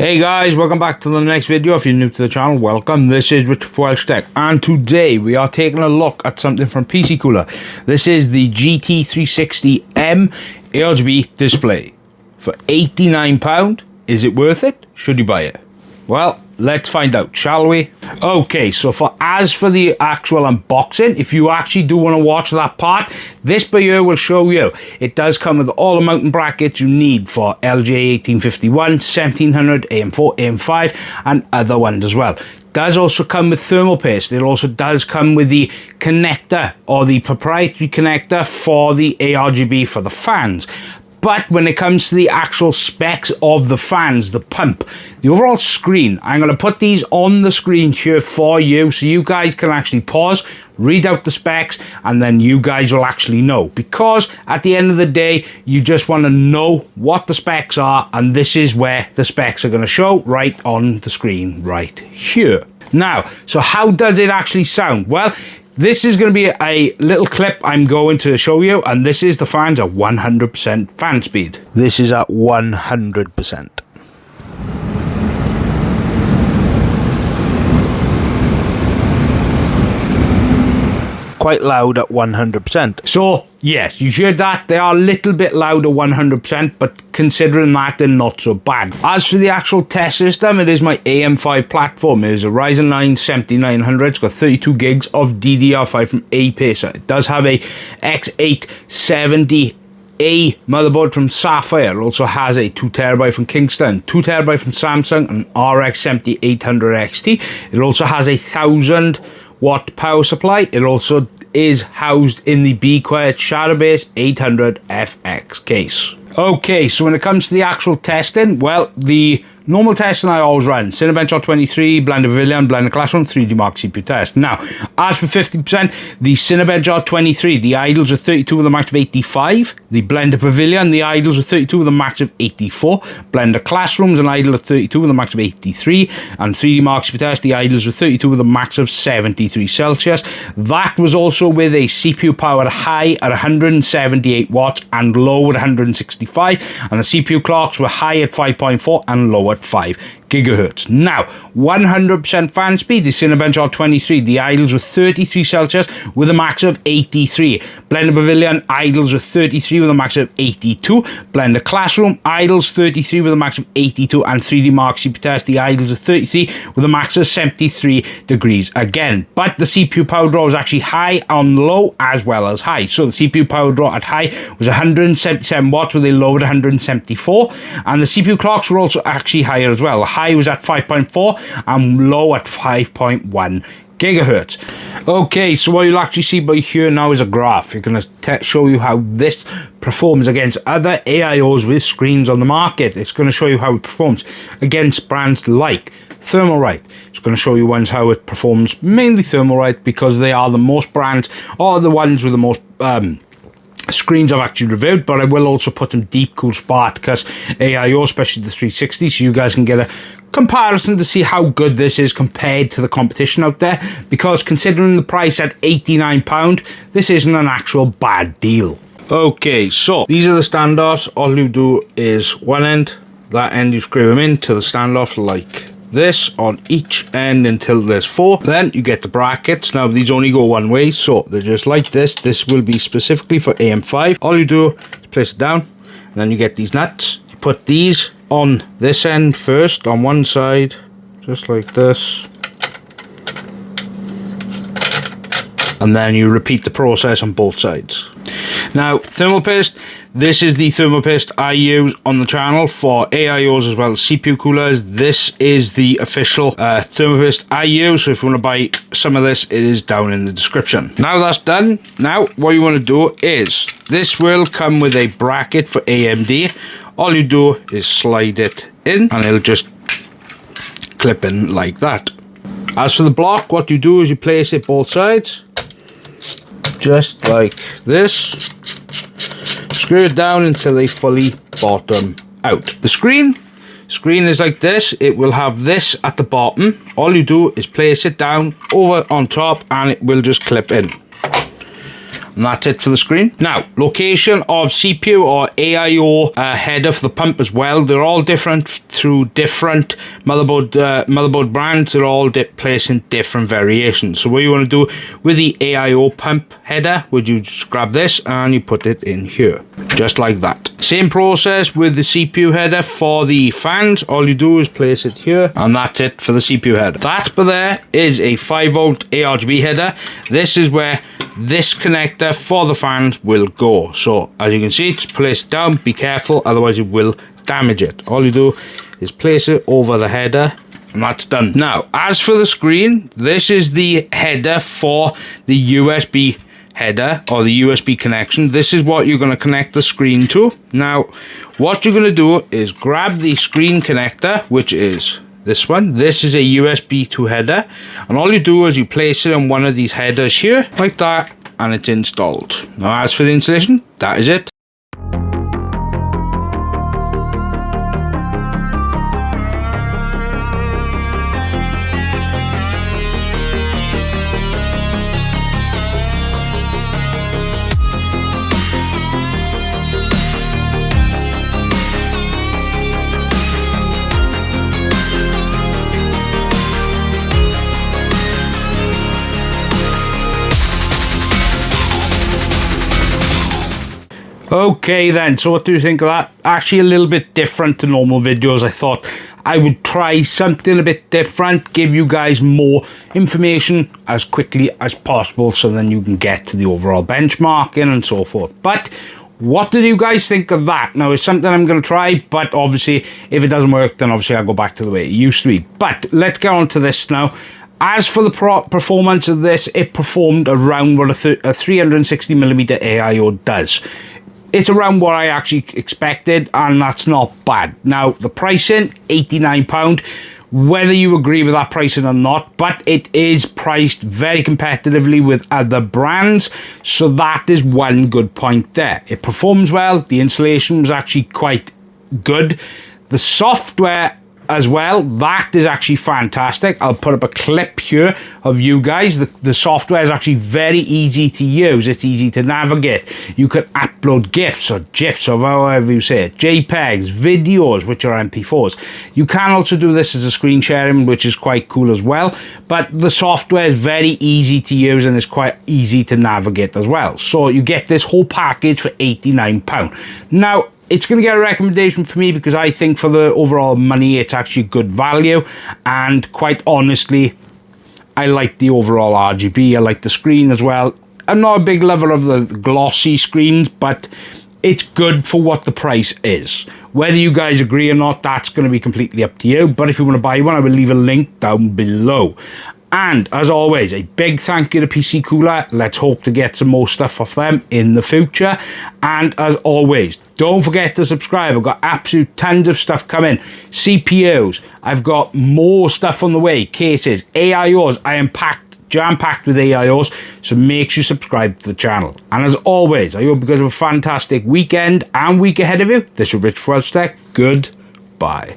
Hey guys, welcome back to the next video. If you're new to the channel, welcome. This is Richard for WELSHYTECH, and today we are taking a look at something from PC Cooler. This is the GT360M ARGB display for £89. Is it worth it? Should you buy it? Well, let's find out, shall we? Okay, so for the actual unboxing, if you actually do want to watch that part, this bit here will show you. It does come with all the mounting brackets you need for LJ 1851, 1700, AM4, AM5, and other ones as well. It does also come with thermal paste. It also does come with the connector, or the proprietary connector for the ARGB for the fans. But when it comes to the actual specs of the fans, the pump, the overall screen, I'm going to put these on the screen here for you so you guys can actually pause, read out the specs, and then you guys will actually know. Because at the end of the day, you just want to know what the specs are, and this is where the specs are going to show right on the screen right here. Now, so how does it actually sound? Well, this is going to be a little clip I'm going to show you, and this is the fans at 100% fan speed. This is at 100%. Quite loud at 100%. So yes, you heard that, they are a little bit loud at 100%, but considering that, they're not so bad. As for the actual test system, it is my AM5 platform. It is a Ryzen 9 7900. It's got 32 gigs of DDR5 from Apacer. It does have a X870A motherboard from Sapphire. It also has a 2TB from Kingston, 2TB from Samsung, and RX 7800 XT. It also has a 1000-watt power supply. It also is housed in the Be Quiet Shadowbase 800 FX case. Okay, so when it comes to the actual testing, well, the normal testing I always run: Cinebench R23, Blender Pavilion, Blender Classroom, 3D Mark CPU test. Now, as for 50%, the Cinebench R23, the idles are 32 with a max of 85. The Blender Pavilion, the idles are 32 with a max of 84. Blender Classroom's an idle of 32 with a max of 83. And 3D Mark CPU test, the idles are 32 with a max of 73 Celsius. That was also with a CPU power high at 178 watts and low at 165. And the CPU clocks were high at 5.4 and low at 5 gigahertz. Now, 100% fan speed, the Cinebench R23, the idles were 33 Celsius with a max of 83. Blender Pavilion idles were 33 with a max of 82. Blender Classroom idles 33 with a max of 82. And 3D Mark CPU test, the idles are 33 with a max of 73 degrees again. But the CPU power draw was actually high on low as well as high. So the CPU power draw at high was 177 watts with a low at 174. And the CPU clocks were also actually higher as well. High was at 5.4 and low at 5.1 gigahertz. Okay, so what you'll actually see by here now is a graph. You're going to show you how this performs against other AIOs with screens on the market. It's going to show you how it performs against brands like Thermalright. It's going to show you ones how it performs, mainly Thermalright, because they are the most brands, or the ones with the most screens I've actually reviewed. But I will also put some deep cool spot because AIO, especially the 360, so you guys can get a comparison to see how good this is compared to the competition out there, because considering the price at £89, this isn't an actual bad deal. Okay, so these are the standoffs. All you do is one end, that end you screw them into the standoff like this on each end until there's 4. Then you get the brackets. Now these only go one way, so they're just like this. This will be specifically for AM5. All you do is place it down, and then you get these nuts. You put these on this end first on one side, just like this, and then you repeat the process on both sides. Now, thermal paste, this is the thermal paste I use on the channel for AIOs as well as CPU coolers. This is the official thermal paste I use, so if you want to buy some of this, it is down in the description. Now that's done, now what you want to do is, this will come with a bracket for AMD. All you do is slide it in, and it'll just clip in like that. As for the block, what you do is you place it both sides, just like this. Screw it down until they fully bottom out. The screen is like this. It will have this at the bottom. All you do is place it down over on top, and it will just clip in. And that's it for the screen. Now, location of CPU or AIO header for the pump as well. They're all different through different motherboard brands. They're all placed in different variations. So what you want to do with the AIO pump header, would you just grab this and you put it in here, just like that. Same process with the CPU header for the fans. All you do is place it here, and that's it for the CPU header. That there is a 5-volt ARGB header. This is where this connector for the fans will go. So as you can see, it's placed down. Be careful, otherwise it will damage it. All you do is place it over the header, and that's done. Now, as for the screen, this is the header for the USB header or the USB connection. This is what you're going to connect the screen to. Now, what you're going to do is grab the screen connector, which is this one. This is a USB 2 header, and all you do is you place it on one of these headers here, like that, and it's installed. Now, as for the installation, that is it. Okay then, so what do you think of that? Actually a little bit different to normal videos. I thought I would try something a bit different, give you guys more information as quickly as possible so then you can get to the overall benchmarking and so forth. But what did you guys think of that? Now, it's something I'm going to try, but obviously if it doesn't work, then obviously I'll go back to the way it used to be. But let's get on to this now. As for the performance of this, it performed around what a 360mm AIO does. It's around what I actually expected, and that's not bad. Now, the pricing, £89. Whether you agree with that pricing or not, but it is priced very competitively with other brands, so that is one good point there. It performs well. The installation was actually quite good. The software as well, that is actually fantastic. I'll put up a clip here of you guys. The software is actually very easy to use. It's easy to navigate. You can upload GIFs or GIFs or however you say it, JPEGs, videos, which are MP4s. You can also do this as a screen sharing, which is quite cool as well. But the software is very easy to use and it's quite easy to navigate as well. So you get this whole package for £89. Now, it's going to get a recommendation for me because I think for the overall money, it's actually good value. And quite honestly, I like the overall RGB. I like the screen as well. I'm not a big lover of the glossy screens, but it's good for what the price is. Whether you guys agree or not, that's going to be completely up to you. But if you want to buy one, I will leave a link down below. And as always, a big thank you to PC Cooler. Let's hope to get some more stuff off them in the future. And as always, don't forget to subscribe. I've got absolute tons of stuff coming. CPUs. I've got more stuff on the way. Cases. AIOs. I am jam-packed with AIOs. So make sure you subscribe to the channel. And as always, I hope you guys have a fantastic weekend and week ahead of you. This is Rich for WELSHYTECH. Goodbye.